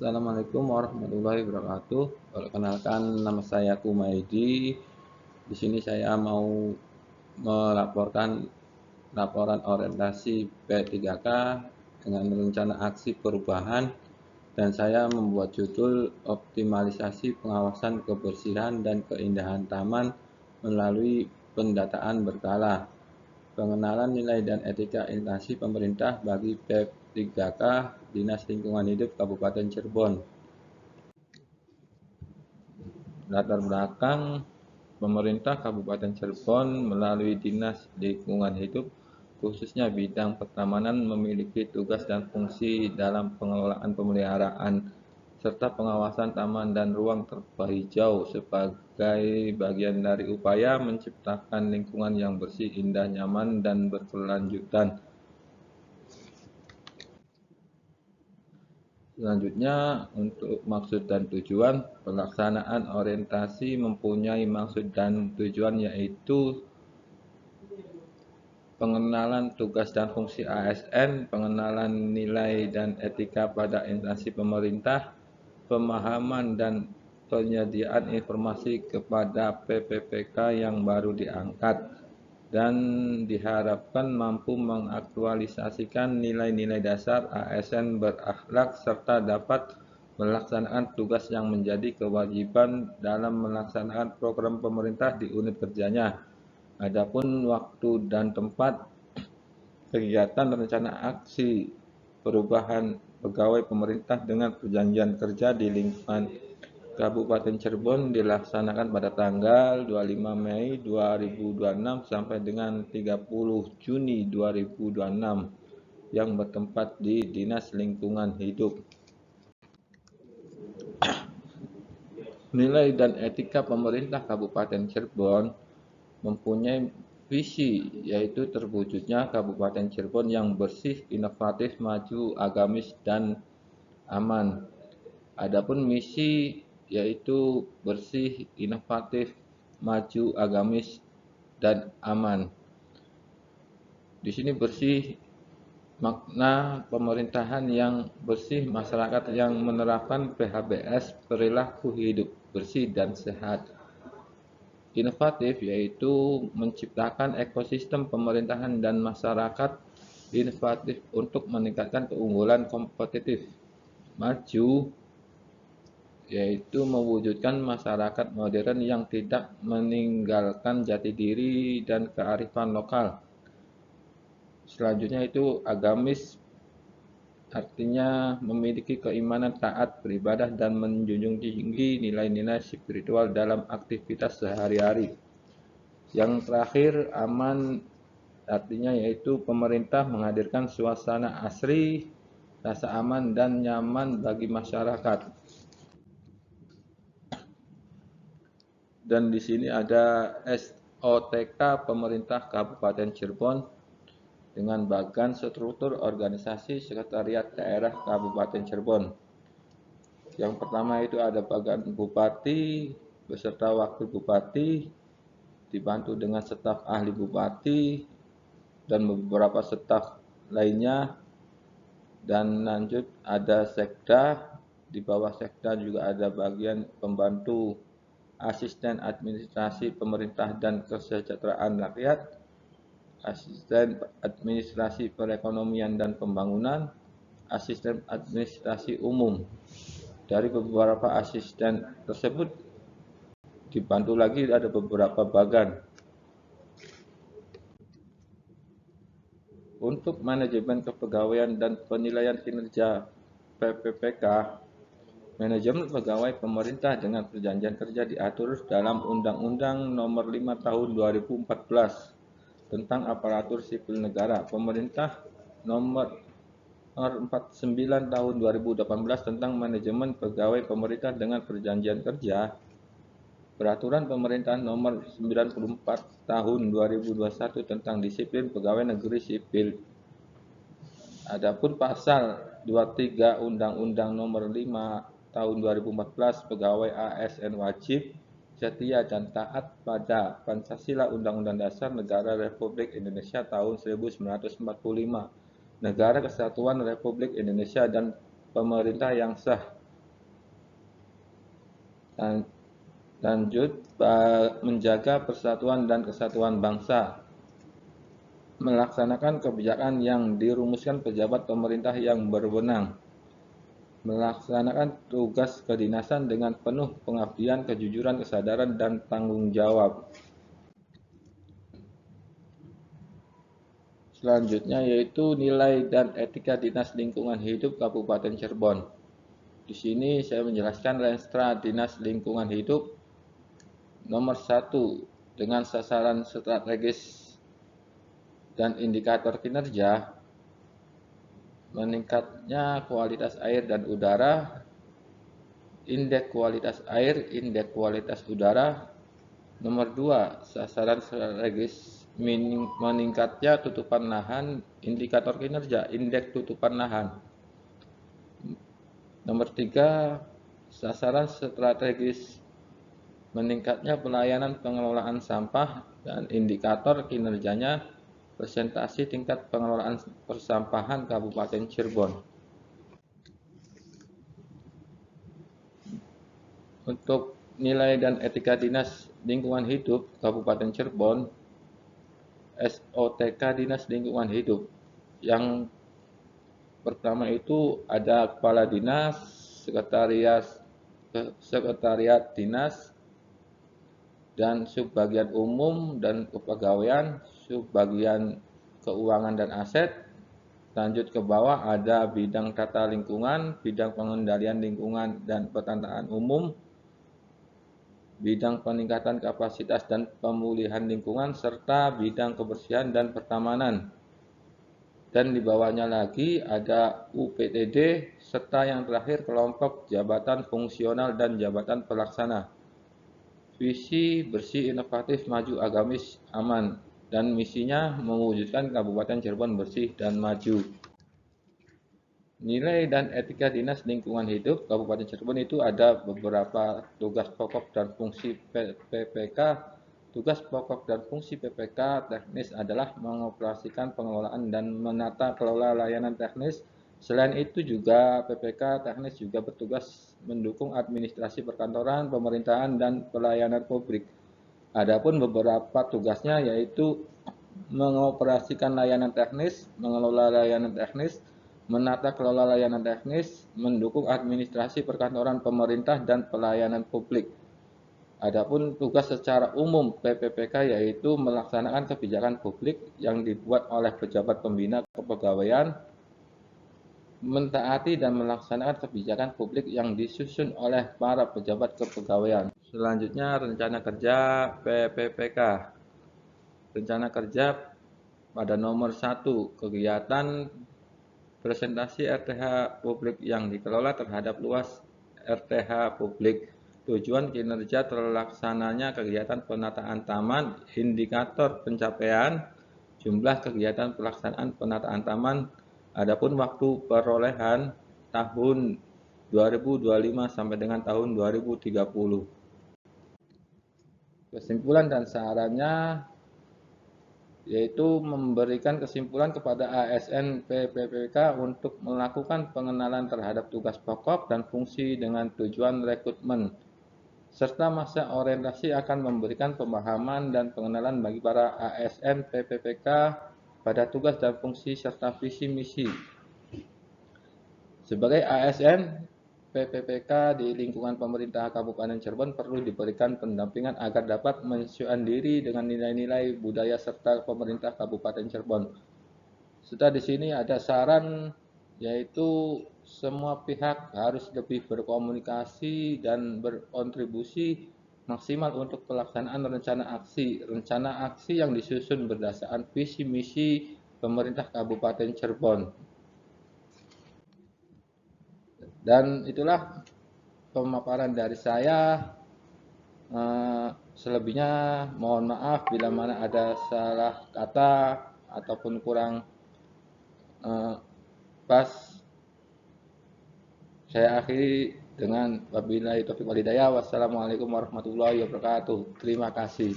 Assalamualaikum warahmatullahi wabarakatuh. Perkenalkan, nama saya Kumaidi. Di sini saya mau melaporkan laporan orientasi P3K dengan rencana aksi perubahan, dan saya membuat judul optimalisasi pengawasan kebersihan dan keindahan taman melalui pendataan berkala. Pengenalan nilai dan etika instansi pemerintah bagi P3K Dinas Lingkungan Hidup Kabupaten Cirebon. Latar belakang: pemerintah Kabupaten Cirebon melalui Dinas Lingkungan Hidup, khususnya bidang pertamanan, memiliki tugas dan fungsi dalam pengelolaan, pemeliharaan, serta pengawasan taman dan ruang terbuka hijau sebagai bagian dari upaya menciptakan lingkungan yang bersih, indah, nyaman, dan berkelanjutan. Selanjutnya, untuk maksud dan tujuan, pelaksanaan orientasi mempunyai maksud dan tujuan, yaitu pengenalan tugas dan fungsi ASN, pengenalan nilai dan etika pada instansi pemerintah, pemahaman dan penyediaan informasi kepada PPPK yang baru diangkat, dan diharapkan mampu mengaktualisasikan nilai-nilai dasar ASN berakhlak serta dapat melaksanakan tugas yang menjadi kewajiban dalam melaksanakan program pemerintah di unit kerjanya. Adapun waktu dan tempat kegiatan rencana aksi perubahan pegawai pemerintah dengan perjanjian kerja di lingkungan Kabupaten Cirebon dilaksanakan pada tanggal 25 Mei 2026 sampai dengan 30 Juni 2026 yang bertempat di Dinas Lingkungan Hidup. Nilai dan etika pemerintah Kabupaten Cirebon mempunyai visi, yaitu terwujudnya Kabupaten Cirebon yang bersih, inovatif, maju, agamis, dan aman. Adapun misi, yaitu bersih, inovatif, maju, agamis, dan aman. Di sini bersih makna pemerintahan yang bersih, masyarakat yang menerapkan PHBS, perilaku hidup bersih dan sehat. Inovatif, yaitu menciptakan ekosistem pemerintahan dan masyarakat inovatif untuk meningkatkan keunggulan kompetitif. Maju, yaitu mewujudkan masyarakat modern yang tidak meninggalkan jati diri dan kearifan lokal. Selanjutnya itu agamis, artinya memiliki keimanan, taat, beribadah, dan menjunjung tinggi nilai-nilai spiritual dalam aktivitas sehari-hari. Yang terakhir, aman, artinya yaitu pemerintah menghadirkan suasana asri, rasa aman dan nyaman bagi masyarakat. Dan di sini ada SOTK Pemerintah Kabupaten Cirebon dengan bagan struktur organisasi sekretariat daerah Kabupaten Cirebon. Yang pertama itu ada bagan Bupati beserta Wakil Bupati, dibantu dengan staf ahli Bupati dan beberapa staf lainnya. Dan lanjut ada Sekda, di bawah Sekda juga ada bagian pembantu, asisten administrasi pemerintah dan kesejahteraan rakyat, asisten administrasi perekonomian dan pembangunan, asisten administrasi umum. Dari beberapa asisten tersebut dibantu lagi ada beberapa bagan. Untuk manajemen kepegawaian dan penilaian kinerja PPPK, manajemen pegawai pemerintah dengan perjanjian kerja diatur dalam Undang-Undang Nomor 5 Tahun 2014 tentang aparatur sipil negara, Pemerintah Nomor 49 Tahun 2018 tentang manajemen pegawai pemerintah dengan perjanjian kerja, Peraturan Pemerintah Nomor 94 Tahun 2021 tentang disiplin pegawai negeri sipil. Adapun pasal 23 Undang-Undang Nomor 5 Tahun 2014 pegawai ASN wajib setia dan taat pada Pancasila, Undang-Undang Dasar Negara Republik Indonesia tahun 1945, Negara Kesatuan Republik Indonesia, dan pemerintah yang sah. Lanjut, menjaga persatuan dan kesatuan bangsa, melaksanakan kebijakan yang dirumuskan pejabat pemerintah yang berwenang, melaksanakan tugas kedinasan dengan penuh pengabdian, kejujuran, kesadaran, dan tanggung jawab. Selanjutnya yaitu nilai dan etika Dinas Lingkungan Hidup Kabupaten Cirebon. Di sini saya menjelaskan Renstra Dinas Lingkungan Hidup nomor 1 dengan sasaran strategis dan indikator kinerja, meningkatnya kualitas air dan udara, indeks kualitas air, indeks kualitas udara. Nomor 2, sasaran strategis meningkatnya tutupan lahan, indikator kinerja, indeks tutupan lahan. Nomor 3, sasaran strategis meningkatnya pelayanan pengelolaan sampah dan indikator kinerjanya presentasi tingkat pengelolaan persampahan Kabupaten Cirebon. Untuk nilai dan etika Dinas Lingkungan Hidup Kabupaten Cirebon, SOTK Dinas Lingkungan Hidup. Yang pertama itu ada Kepala Dinas, Sekretariat Dinas, dan Subbagian Umum dan Kepegawaian, Subbagian Keuangan dan Aset. Lanjut ke bawah ada bidang tata lingkungan, bidang pengendalian lingkungan dan penataan umum, bidang peningkatan kapasitas dan pemulihan lingkungan, serta bidang kebersihan dan pertamanan. Dan di bawahnya lagi ada UPTD, serta yang terakhir kelompok jabatan fungsional dan jabatan pelaksana. Visi bersih, inovatif, maju, agamis, aman, dan misinya mewujudkan Kabupaten Cirebon bersih dan maju. Nilai dan etika Dinas Lingkungan Hidup Kabupaten Cirebon itu ada beberapa tugas pokok dan fungsi PPK. Tugas pokok dan fungsi PPK teknis adalah mengoperasikan pengelolaan dan menata kelola layanan teknis. Selain itu juga PPK teknis juga bertugas mendukung administrasi perkantoran, pemerintahan, dan pelayanan publik. Adapun beberapa tugasnya yaitu mengoperasikan layanan teknis, mengelola layanan teknis, menata kelola layanan teknis, mendukung administrasi perkantoran pemerintah dan pelayanan publik. Adapun tugas secara umum PPPK yaitu melaksanakan kebijakan publik yang dibuat oleh pejabat pembina kepegawaian, mentaati dan melaksanakan kebijakan publik yang disusun oleh para pejabat kepegawaian. Selanjutnya rencana kerja PPPK. Rencana kerja pada nomor 1, kegiatan presentasi RTH publik yang dikelola terhadap luas RTH publik. Tujuan kinerja terlaksananya kegiatan penataan taman, indikator pencapaian, jumlah kegiatan pelaksanaan penataan taman, adapun waktu perolehan tahun 2025 sampai dengan tahun 2030. Kesimpulan dan sarannya yaitu memberikan kesimpulan kepada ASN PPPK untuk melakukan pengenalan terhadap tugas pokok dan fungsi dengan tujuan rekrutmen, serta masa orientasi akan memberikan pemahaman dan pengenalan bagi para ASN PPPK pada tugas dan fungsi serta visi misi. Sebagai ASN PPPK di lingkungan pemerintah Kabupaten Cirebon perlu diberikan pendampingan agar dapat menyesuaikan diri dengan nilai-nilai budaya serta pemerintah Kabupaten Cirebon. Serta di sini ada saran yaitu semua pihak harus lebih berkomunikasi dan berkontribusi maksimal untuk pelaksanaan rencana aksi yang disusun berdasarkan visi misi pemerintah Kabupaten Cirebon. Dan itulah pemaparan dari saya. Selebihnya mohon maaf bila mana ada salah kata ataupun kurang pas. Saya akhiri dengan wabillahi taufiq wal hidayah. Wassalamualaikum warahmatullahi wabarakatuh. Terima kasih.